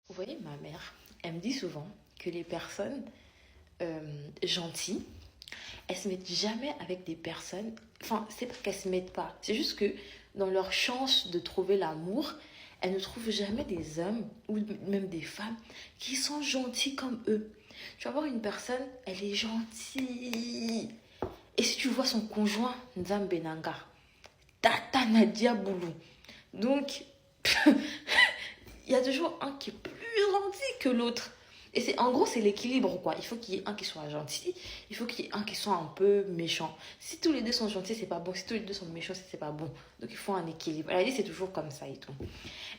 Vous voyez, ma mère, elle me dit souvent que les personnes gentilles, elles se mettent jamais avec des personnes. Enfin, c'est pas qu'elles se mettent pas, c'est juste que dans leur chance de trouver l'amour, elles ne trouvent jamais des hommes ou même des femmes qui sont gentils comme eux. Tu vas voir une personne, elle est gentille. Et si tu vois son conjoint, Nzambenanga, Tata Nadia Boulou. Donc, il y a toujours un qui est plus gentil que l'autre. Et c'est, en gros, c'est l'équilibre, quoi. Il faut qu'il y ait un qui soit gentil, il faut qu'il y ait un qui soit un peu méchant. Si tous les deux sont gentils, c'est pas bon. Si tous les deux sont méchants, c'est pas bon. Donc, il faut un équilibre. Elle a dit, c'est toujours comme ça et tout.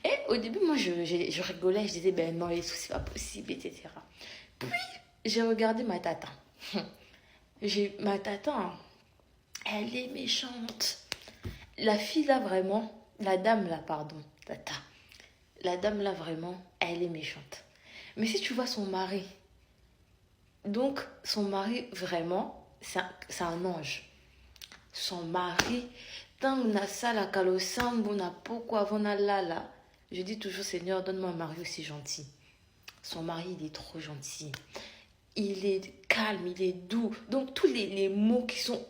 Et au début, moi, je rigolais, je disais, ben non, les sous, c'est pas possible, etc. Puis, j'ai regardé ma tata. Ma tata, elle est méchante. La fille, là, vraiment, la dame, là, pardon, tata. La dame là vraiment, elle est méchante. Mais si tu vois son mari, donc son mari vraiment, c'est un ange. Son mari, tant na sala kalosambo na poko avant na lala. Je dis toujours Seigneur, donne-moi un mari aussi gentil. Son mari, il est trop gentil. Il est calme, il est doux. Donc tous les mots qui sont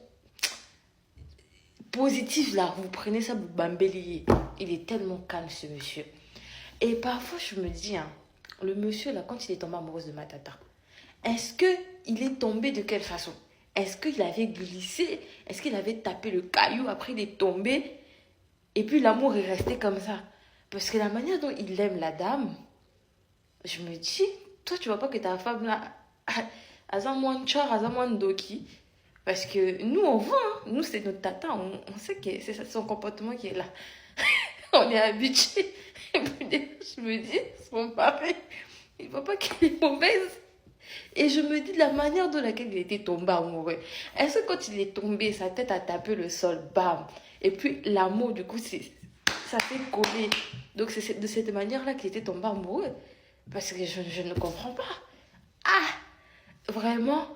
positifs là, vous prenez ça, vous bambéliez. Il est tellement calme ce monsieur. Et parfois, je me dis, hein, le monsieur, là, quand il est tombé amoureux de ma tata, est-ce qu'il est tombé de quelle façon? Est-ce qu'il avait glissé? Est-ce qu'il avait tapé le caillou? Après, il est tombé. Et puis, l'amour est resté comme ça. Parce que la manière dont il aime la dame, je me dis, toi, tu vois pas que ta femme, là, a un moins de char, a un moins de doki. Parce que nous, on voit, hein. Nous, c'est notre tata. On sait que c'est son comportement qui est là. On est habitué. Et puis, je me dis, son mari, il ne faut pas qu'elle est mauvaise. Et je me dis de la manière dont laquelle il était tombé amoureux. Est-ce que quand il est tombé, sa tête a tapé le sol, bam. Et puis l'amour, du coup, ça s'est collé. Donc c'est de cette manière-là qu'il était tombé amoureux. Parce que je ne comprends pas. Ah, vraiment.